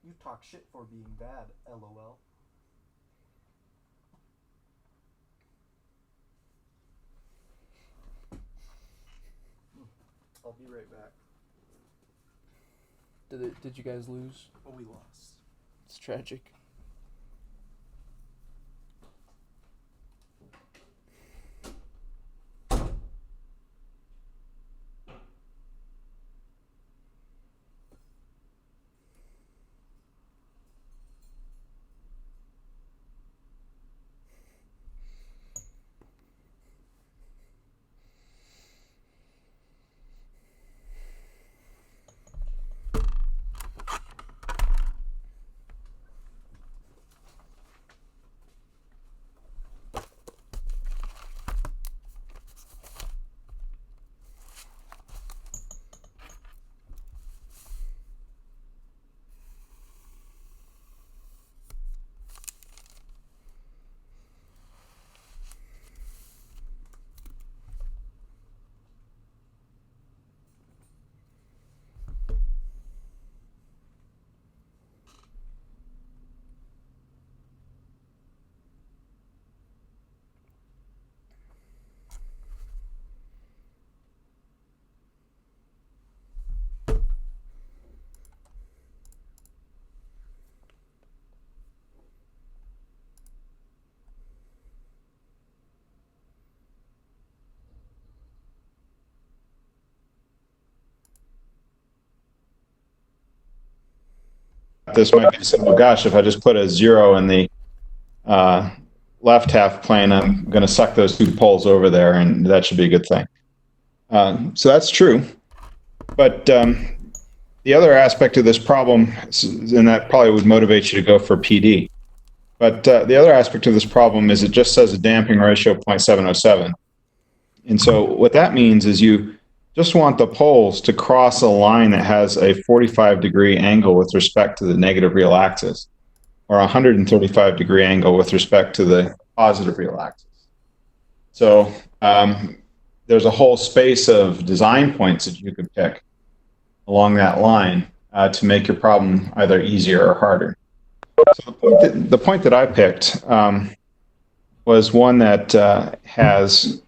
You talk shit for being bad, LOL. I'll be right back. Did you guys lose? Oh, we lost. It's tragic. This might be simple. Gosh, if I just put a 0 in the left half plane, I'm going to suck those 2 poles over there, and that should be a good thing. So that's true. But the other aspect of this problem, and that probably would motivate you to go for PD, but the other aspect of this problem is it just says a damping ratio of 0.707. And so what that means is you just want the poles to cross a line that has a 45-degree angle with respect to the negative real axis, or a 135-degree angle with respect to the positive real axis. So there's a whole space of design points that you could pick along that line to make your problem either easier or harder. So the point that I picked was one that has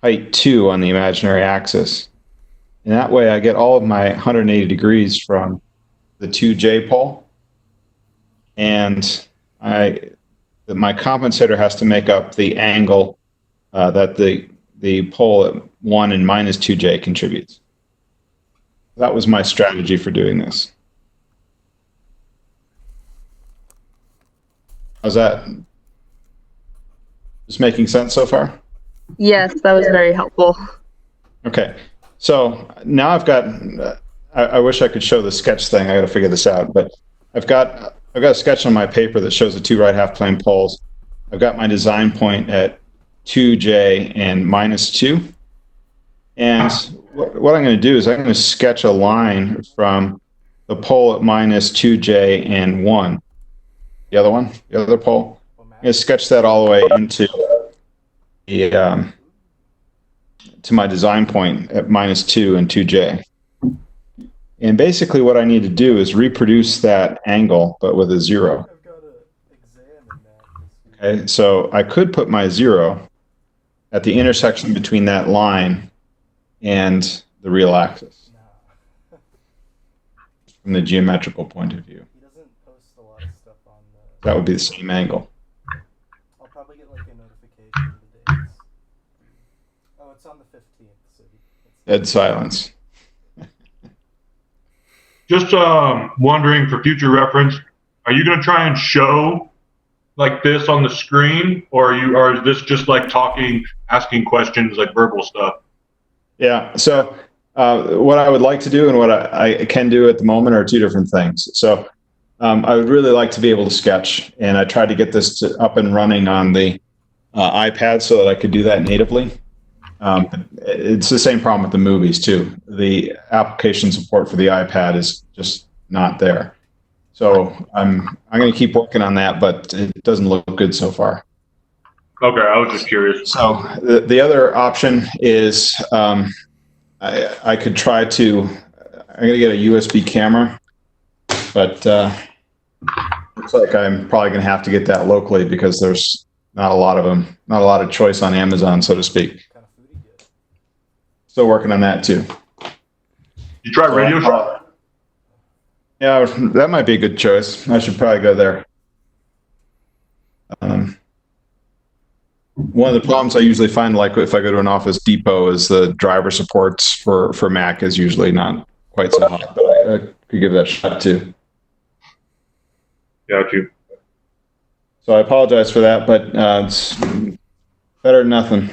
height 2 on the imaginary axis. And that way I get all of my 180 degrees from the 2J pole. And my compensator has to make up the angle that the pole at 1 and minus 2J contributes. That was my strategy for doing this. How's that? Just making sense so far? Yes, that was very helpful. Okay, so now I've got, I wish I could show the sketch thing. I got to figure this out, but I've got a sketch on my paper that shows the 2 right half plane poles. I've got my design point at 2J and minus 2. And what I'm going to do is I'm going to sketch a line from the pole at minus 2J and 1. The other one, the other pole. I'm going to sketch that all the way into the to my design point at minus 2 and 2J. And basically what I need to do is reproduce that angle, but with a 0. Okay, so I could put my 0 at the intersection between that line and the real axis from the geometrical point of view. He doesn't post a lot of stuff on That would be the same angle. I'll probably get like a notification of the dates. Oh, it's on the 15th. So Dead silence. Just wondering for future reference, are you going to try and show like this on the screen, or is this just like talking, asking questions, like verbal stuff? Yeah, so what I would like to do and what I can do at the moment are 2 different things. So I would really like to be able to sketch, and I tried to get this up and running on the iPad so that I could do that natively. It's the same problem with the movies too. The application support for the iPad is just not there. So I'm going to keep working on that, but it doesn't look good so far. Okay, I was just curious. So the other option is I could try to, I'm going to get a USB camera but looks like I'm probably going to have to get that locally because there's not a lot of them, not a lot of choice on Amazon, so to speak. What kind of food you get? Still working on that too. You try Radio Shack? Yeah, that might be a good choice. I should probably go there. One of the problems I usually find, like if I go to an Office Depot, is the driver supports for Mac is usually not quite so hot, but I could give that a shot too. Got you. So I apologize for that, but it's better than nothing.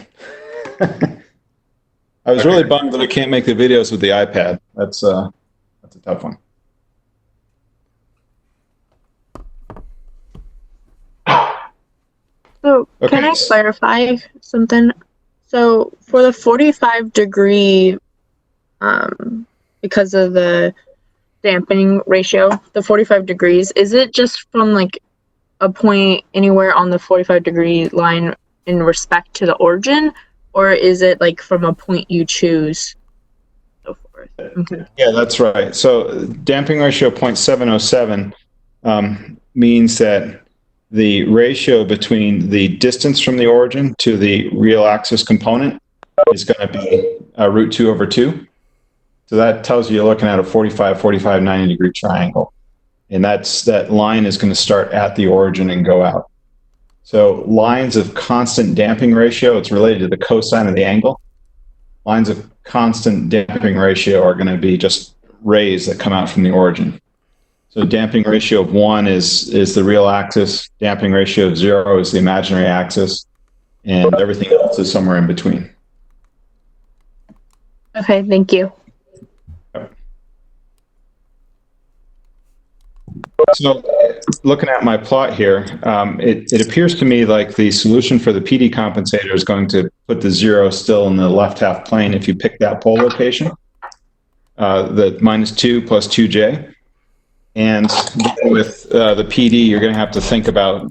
I was really bummed that I can't make the videos with the iPad. That's a tough one. So Okay. can I clarify something? So for the 45-degree, because of the dampening ratio, the 45 degrees, is it just from like a point anywhere on the 45-degree line in respect to the origin, or is it like from a point you choose? So forth. Okay. Yeah, that's right. So damping ratio 0.707 means that the ratio between the distance from the origin to the real axis component is going to be root 2 over 2. So that tells you you're looking at a 45, 45, 90 degree triangle. And that line is going to start at the origin and go out. So lines of constant damping ratio, it's related to the cosine of the angle. Lines of constant damping ratio are going to be just rays that come out from the origin. So damping ratio of 1 is the real axis, damping ratio of 0 is the imaginary axis, and everything else is somewhere in between. Okay, thank you. So looking at my plot here, it appears to me like the solution for the PD compensator is going to put the 0 still in the left half plane if you pick that pole location, the -2 plus 2j. And with the PD, you're going to have to think about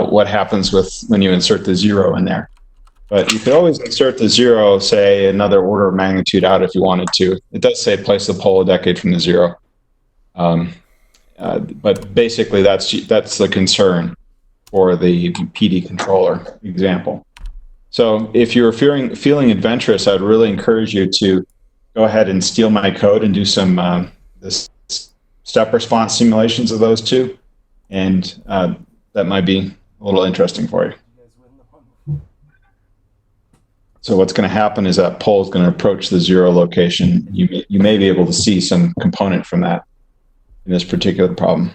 what happens when you insert the 0 in there. But you could always insert the 0, say, another order of magnitude out if you wanted to. It does say place the pole a decade from the 0. But basically, that's the concern for the PD controller example. So if you're feeling adventurous, I'd really encourage you to go ahead and steal my code and do some this step response simulations of those two, and that might be a little interesting for you. So what's going to happen is that pole is going to approach the 0 location. You may be able to see some component from that in this particular problem.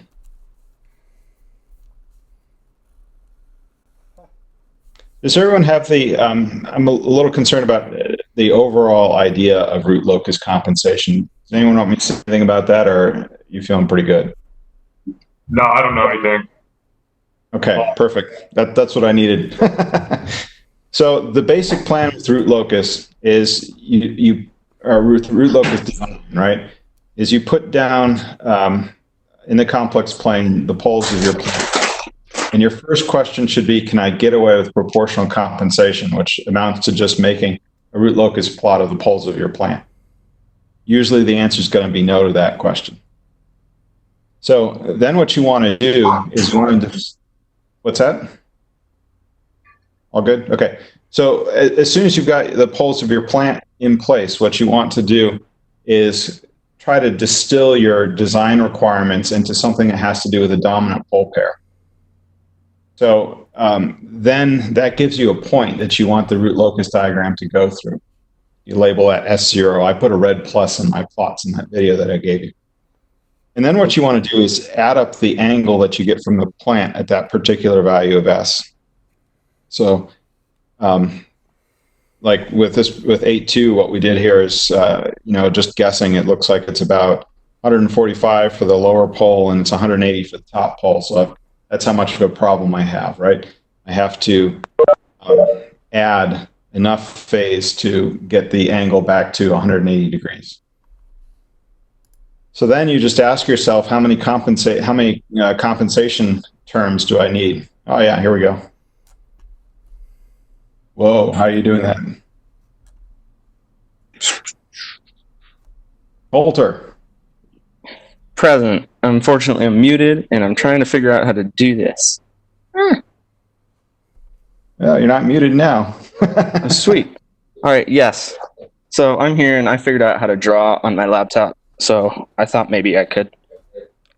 Does everyone have the, I'm a little concerned about the overall idea of root locus compensation. Does anyone want me to say anything about that, or are you feeling pretty good? No, I don't know anything. Okay, perfect. That's what I needed. So the basic plan with root locus is root locus design, right? Is you put down in the complex plane the poles of your plane. And your first question should be, can I get away with proportional compensation, which amounts to just making a root locus plot of the poles of your plan? Usually the answer is going to be no to that question. So then what you want to do is what's that? All good? Okay. So as soon as you've got the poles of your plant in place, what you want to do is try to distill your design requirements into something that has to do with a dominant pole pair. So then that gives you a point that you want the root locus diagram to go through. You label that S0. I put a red plus in my plots in that video that I gave you. And then what you want to do is add up the angle that you get from the plant at that particular value of S. So like with 8.2, what we did here is, just guessing, it looks like it's about 145 for the lower pole and it's 180 for the top pole. So that's how much of a problem I have, right? I have to add enough phase to get the angle back to 180 degrees. So then you just ask yourself, how many compensation terms do I need? Oh yeah, here we go. Whoa, how are you doing that? Bolter. present. Unfortunately, I'm muted, and I'm trying to figure out how to do this. Well, you're not muted now. Oh, sweet. All right, yes. So I'm here, and I figured out how to draw on my laptop. So I thought maybe I could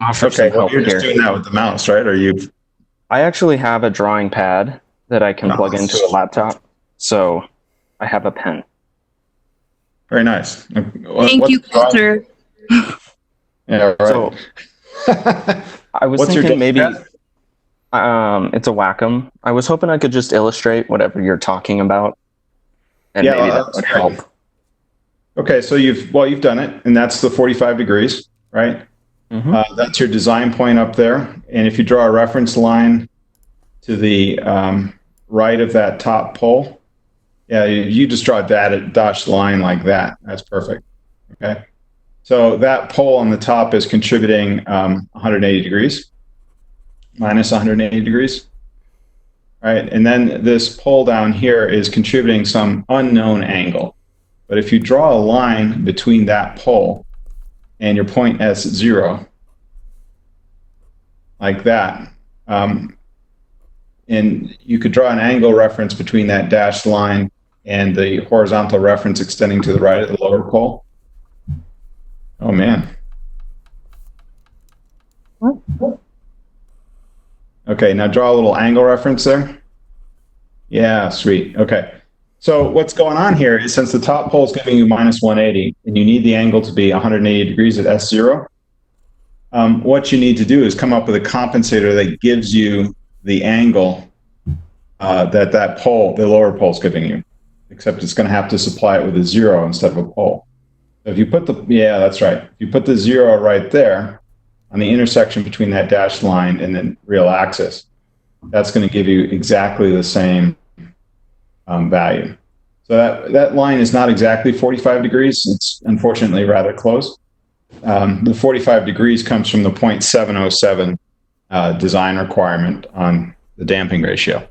offer Okay, some well, help you're just here. doing that with the mouse, right? Or you? I actually have a drawing pad that I can plug into a laptop. So I have a pen. Very nice. Thank you, Walter. Yeah, right. So I was What's your thinking maybe date? it's a Wacom. I was hoping I could just illustrate whatever you're talking about, and Yeah, maybe that that's would great. help. Okay, so you've done it, and that's the 45 degrees, right? Mm-hmm. That's your design point up there, and if you draw a reference line to the right of that top pole, yeah, you just draw that dashed line like that. That's perfect. Okay, so that pole on the top is contributing 180 degrees, minus 180 degrees, right? And then this pole down here is contributing some unknown angle. But if you draw a line between that pole and your point S0, like that, and you could draw an angle reference between that dashed line and the horizontal reference extending to the right of the lower pole. Oh, man. Okay, now draw a little angle reference there. Yeah, sweet. Okay. So what's going on here is since the top pole is giving you minus 180 and you need the angle to be 180 degrees at S0, what you need to do is come up with a compensator that gives you the angle that pole, the lower pole, is giving you, except it's going to have to supply it with a 0 instead of a pole. So if you put yeah, that's right. If you put the 0 right there on the intersection between that dashed line and the real axis, that's going to give you exactly the same value. So that line is not exactly 45 degrees. It's unfortunately rather close. The 45 degrees comes from the 0.707 design requirement on the damping ratio.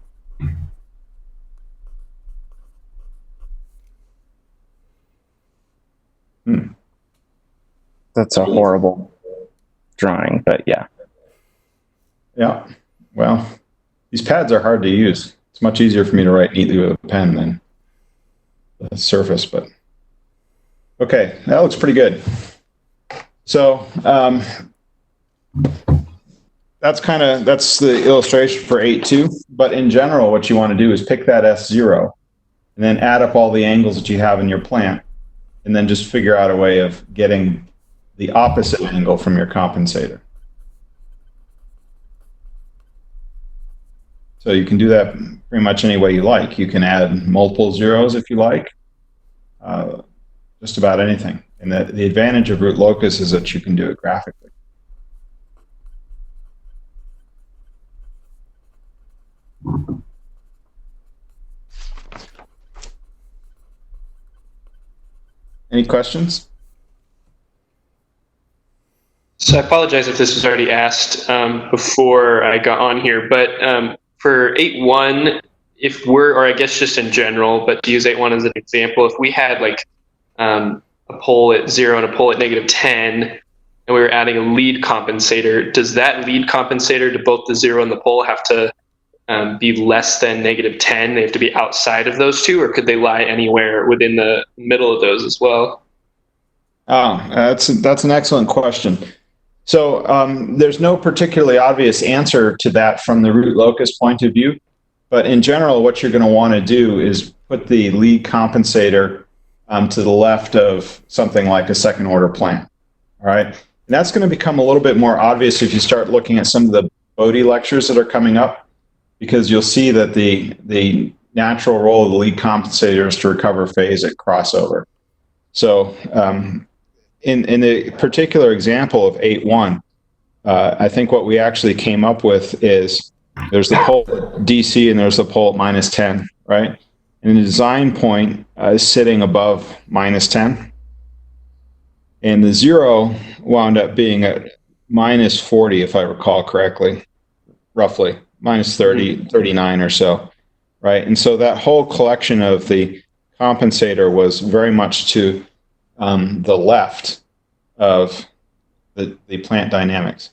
That's a horrible drawing, but yeah. Yeah. Well, these pads are hard to use. It's much easier for me to write neatly with a pen than the Surface, but okay, that looks pretty good. So that's the illustration for 8.2. But in general, what you want to do is pick that S0 and then add up all the angles that you have in your plant, and then just figure out a way of getting the opposite angle from your compensator. So you can do that pretty much any way you like. You can add multiple zeros if you like, just about anything. And the advantage of root locus is that you can do it graphically. Any questions? So I apologize if this was already asked before I got on here, but for 8.1, if or I guess just in general, but to use 8.1 as an example, if we had like a pole at 0 and a pole at -10, and we were adding a lead compensator, does that lead compensator to both the 0 and the pole have to be less than -10? They have to be outside of those two, or could they lie anywhere within the middle of those as well? Oh, that's an excellent question. So there's no particularly obvious answer to that from the root locus point of view, but in general, what you're going to want to do is put the lead compensator to the left of something like a second order plant. All right, and that's going to become a little bit more obvious if you start looking at some of the Bodie lectures that are coming up, because you'll see that the natural role of the lead compensator is to recover phase at crossover. So in the particular example of 8.1, I think what we actually came up with is there's the pole at DC and there's the pole at -10, right? And the design point is sitting above -10. And the 0 wound up being at -40, if I recall correctly, roughly, -30, 39 or so, right? And so that whole collection of the compensator was very much to the left of the plant dynamics.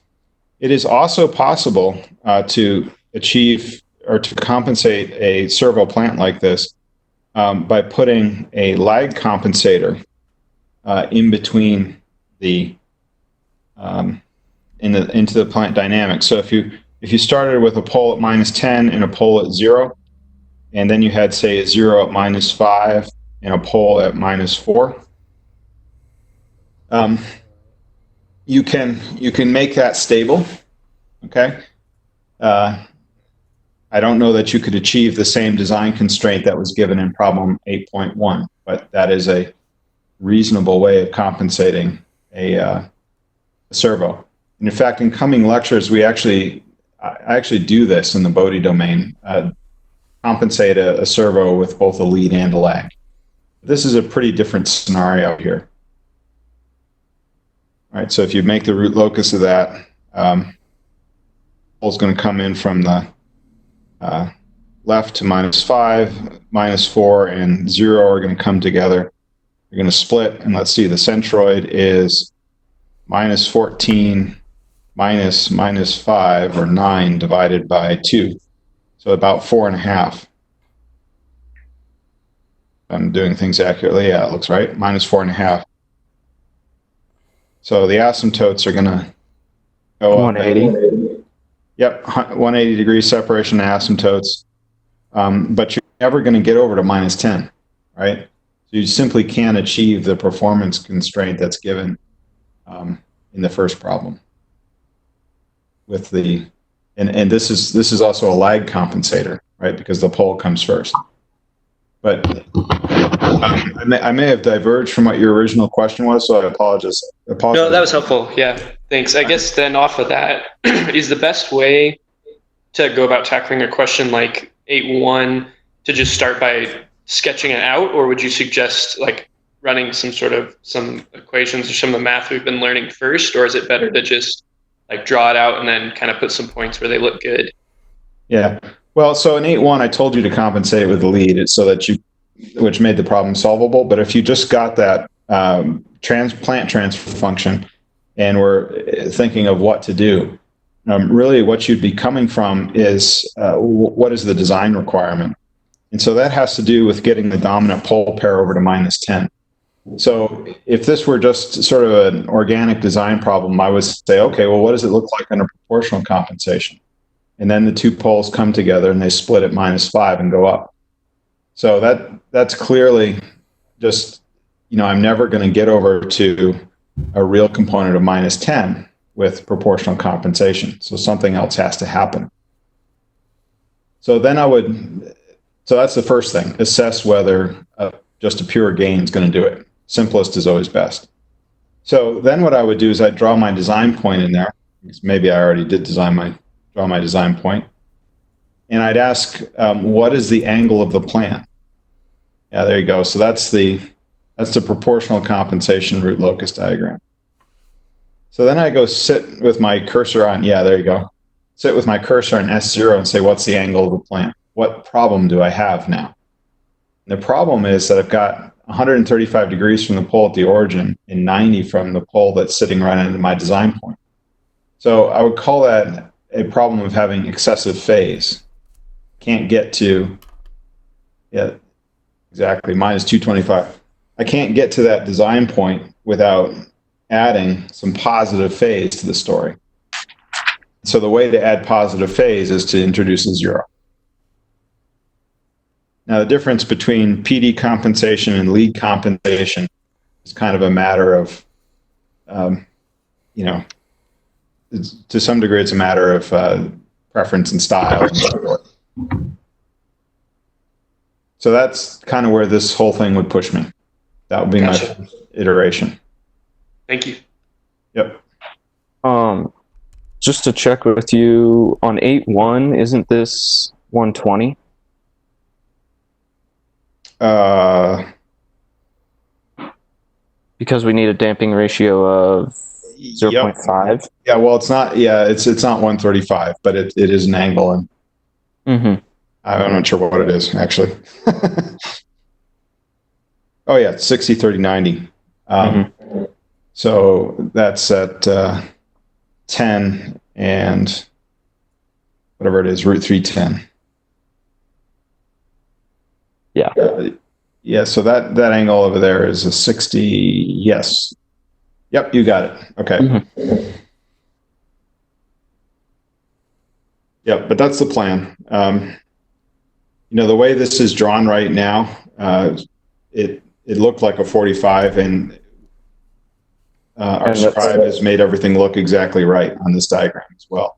It is also possible to achieve or to compensate a servo plant like this by putting a lag compensator in between the into the plant dynamics. So if you started with a pole at -10 and a pole at 0, and then you had, say, a 0 at -5 and a pole at -4, you can make that stable. Okay. I don't know that you could achieve the same design constraint that was given in problem 8.1, but that is a reasonable way of compensating a servo. And in fact, in coming lectures, I actually do this in the Bode domain, compensate a servo with both a lead and a lag. This is a pretty different scenario here. All right, so if you make the root locus of that, pole's going to come in from the left to -5, -4, and 0 are going to come together. You're going to split, and let's see, the centroid is -14 minus -5, or 9, divided by 2. So about 4.5. I'm doing things accurately. Yeah, it looks right. -4.5. So the asymptotes are going to go 180. Yep, 180 degree separation asymptotes. But you're never going to get over to -10, right? So you simply can't achieve the performance constraint that's given in the first problem. With the and this is also a lag compensator, right? Because the pole comes first. But I may have diverged from what your original question was, so I apologize. No, that was helpful. Yeah, thanks. I guess then off of that, is the best way to go about tackling a question like 8.1 to just start by sketching it out, or would you suggest like running some equations or some of the math we've been learning first, or is it better to just like draw it out and then kind of put some points where they look good? Yeah. Well, so in 8.1, I told you to compensate with the lead so that which made the problem solvable. But if you just got that plant transfer function and were thinking of what to do, really what you'd be coming from is what is the design requirement? And so that has to do with getting the dominant pole pair over to -10. So if this were just sort of an organic design problem, I would say, okay, well, what does it look like under proportional compensation? And then the two poles come together and they split at -5 and go up. So that's clearly just, I'm never going to get over to a real component of -10 with proportional compensation. So something else has to happen. So then so that's the first thing, assess whether just a pure gain is going to do it. Simplest is always best. So then what I would do is I'd draw my design point in there. Maybe I already did draw my design point. And I'd ask, what is the angle of the plant? Yeah, there you go. So that's the proportional compensation root locus diagram. So then I go sit with my cursor on, yeah, there you go. Sit with my cursor on S0 and say, what's the angle of the plant? What problem do I have now? And the problem is that I've got 135 degrees from the pole at the origin and 90 from the pole that's sitting right under my design point. So I would call that a problem of having excessive phase. Can't get to, yeah, exactly, -225. I can't get to that design point without adding some positive phase to the story. So the way to add positive phase is to introduce a 0. Now, the difference between PD compensation and lead compensation is kind of a matter of, to some degree, it's a matter of preference and style. So that's kind of where this whole thing would push me. That would be my first iteration. Thank you. Yep. Just to check with you on 8.1, isn't this 120? Because we need a damping ratio of 0.5. Yeah, well, it's not. Yeah, it's not 135, but it is an angle, and I'm not sure what it is actually. Oh yeah, it's 60, 30, 90. So that's at 10 and whatever it is, root 310. Yeah. Yeah, so that angle over there is a 60. Yes. Yep, you got it. Okay. Mhm. Yep, but that's the plan. The way this is drawn right now, it looked like a 45, and our And that's- scribe has made everything look exactly right on this diagram as well.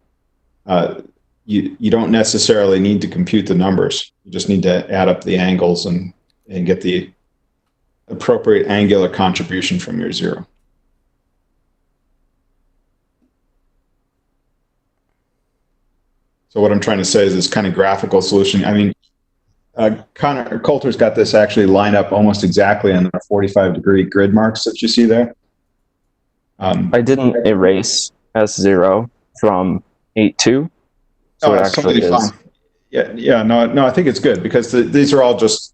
You don't necessarily need to compute the numbers. You just need to add up the angles and get the appropriate angular contribution from your zero. So what I'm trying to say is this kind of graphical solution. I mean, Connor Coulter's got this actually lined up almost exactly on the 45-degree grid marks that you see there. I didn't erase S0 from 8.2. So Oh, it it's actually totally is. fine. Yeah, no, I think it's good because these are all just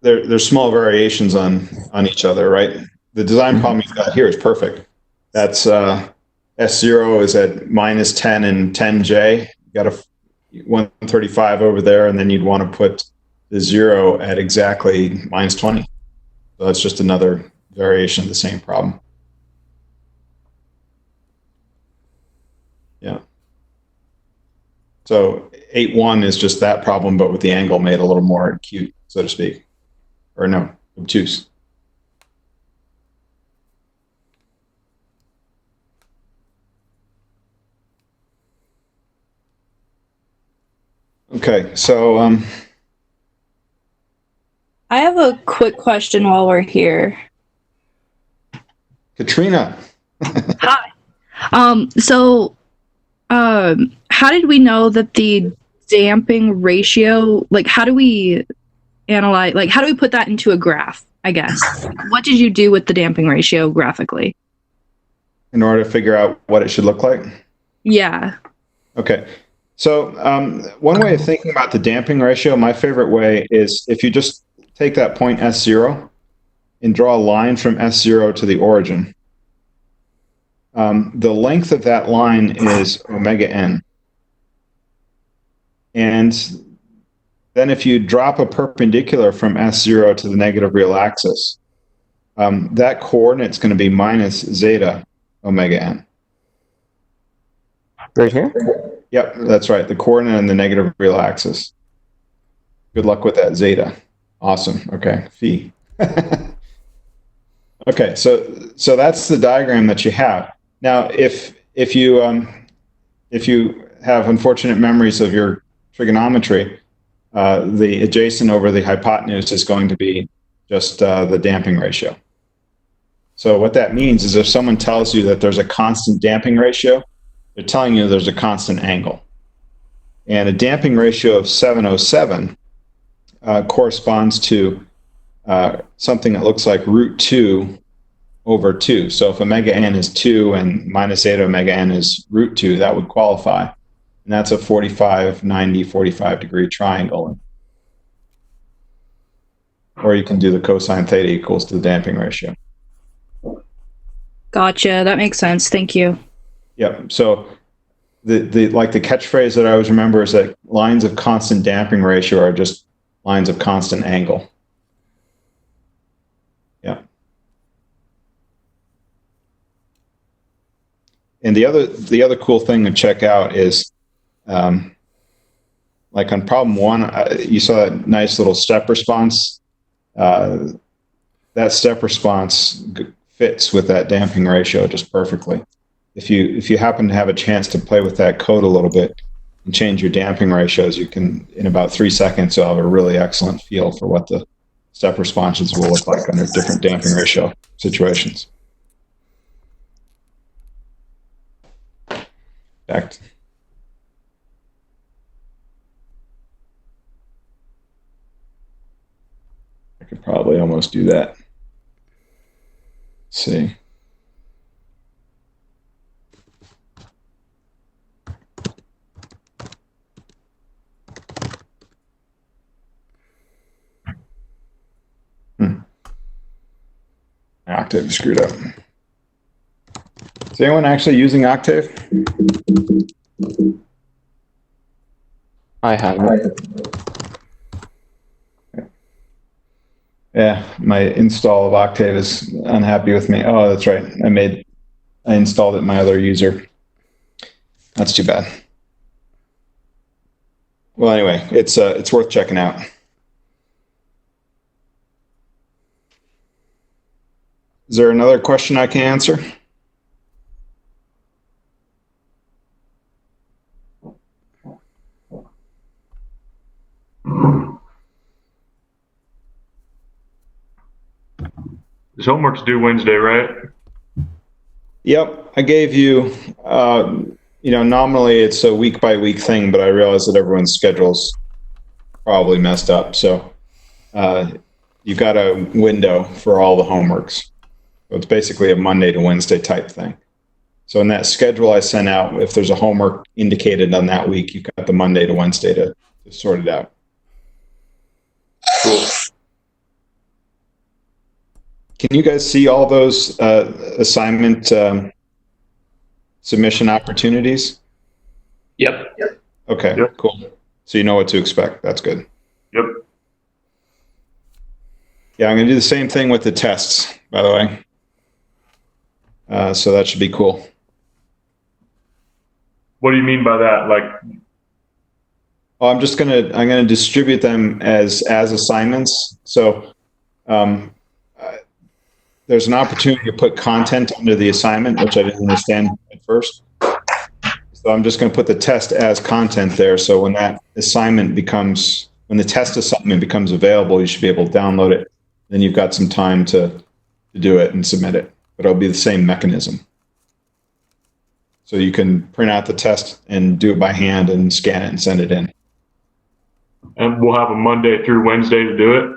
there's small variations on each other, right? The design problem you've got here is perfect. That's S0 is at minus 10 and 10J. You got a 135 over there, and then you'd want to put the 0 at exactly minus 20. So that's just another variation of the same problem. Yeah. So 8.1 is just that problem, but with the angle made a little more acute, so to speak. Or no, obtuse. Okay, so I have a quick question while we're here. Katrina. Hi. How did we know that the damping ratio, like, how do we analyze, like, how do we put that into a graph, I guess? What did you do with the damping ratio graphically? In order to figure out what it should look like? Yeah. Okay. So one way of thinking about the damping ratio, my favorite way is if you just take that point S0 and draw a line from S0 to the origin. The length of that line is omega n. And then if you drop a perpendicular from S0 to the negative real axis, that coordinate's going to be minus zeta omega n. Right here? Yep, that's right. The coordinate on the negative real axis. Good luck with that zeta. Awesome. Okay, phi. Okay, so that's the diagram that you have. Now, if you have unfortunate memories of your trigonometry, the adjacent over the hypotenuse is going to be just the damping ratio. So what that means is if someone tells you that there's a constant damping ratio, they're telling you there's a constant angle. And a damping ratio of 707 corresponds to something that looks like root 2 over 2. So if omega n is 2 and minus zeta omega n is root 2, that would qualify. And that's a 45, 90, 45-degree triangle. Or you can do the cosine theta equals to the damping ratio. Gotcha. That makes sense. Thank you. Yep. So the catchphrase that I always remember is that lines of constant damping ratio are just lines of constant angle. Yeah. And the other cool thing to check out is, like on problem 1, you saw that nice little step response. That step response fits with that damping ratio just perfectly. If you happen to have a chance to play with that code a little bit and change your damping ratios, you can, in about 3 seconds, you'll have a really excellent feel for what the step responses will look like under different damping ratio situations. In fact, I could probably almost do that. Let's see. Octave screwed up. Is anyone actually using Octave? I have. Yeah, my install of Octave is unhappy with me. Oh, that's right. I installed it in my other user. That's too bad. Well, anyway, it's worth checking out. Is there another question I can answer? This homework's due Wednesday, right? Yep, I gave you, nominally it's a week by week thing, but I realize that everyone's schedule's probably messed up. So you've got a window for all the homeworks. So it's basically a Monday to Wednesday type thing. So in that schedule I sent out, if there's a homework indicated on that week, you've got the Monday to Wednesday to sort it out. Cool. Can you guys see all those assignment submission opportunities? Yep. Okay, Yep. cool. So you know what to expect. That's good. Yep. Yeah, I'm going to do the same thing with the tests, by the way. So that should be cool. What do you mean by that? Like, Well, I'm going to distribute them as assignments. So there's an opportunity to put content under the assignment, which I didn't understand at first. So I'm just going to put the test as content there. So when that assignment when the test assignment becomes available, you should be able to download it. Then you've got some time to do it and submit it. But it'll be the same mechanism. So you can print out the test and do it by hand and scan it and send it in. and we'll have a Monday through Wednesday to do it.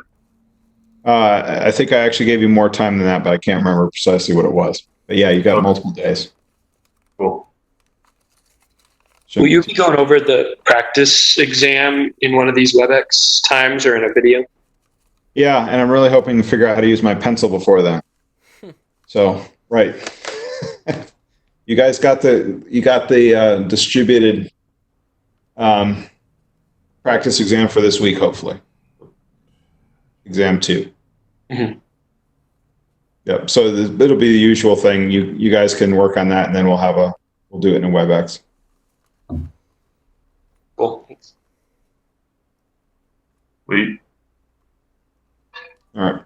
I think I actually gave you more time than that, but I can't remember precisely what it was. But yeah, you got Okay. multiple days. Cool. Will you be going over the practice exam in one of these WebEx times or in a video? Yeah, and I'm really hoping to figure out how to use my pencil before then. So, right. You guys got the distributed practice exam for this week, hopefully. Exam 2. Mhm. Yep. So it'll be the usual thing. You guys can work on that, and then we'll do it in WebEx. Cool. Thanks. Sweet. All right.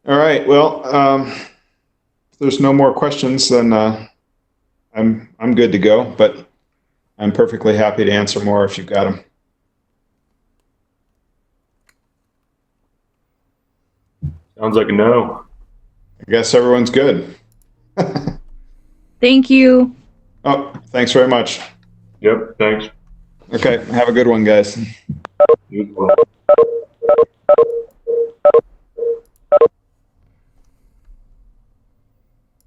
All right. Well, if there's no more questions, then I'm good to go. But I'm perfectly happy to answer more if you've got them. Sounds like a no. I guess everyone's good. Thank you. Oh, thanks very much. Yep. Thanks. Okay. Have a good one, guys. You as well.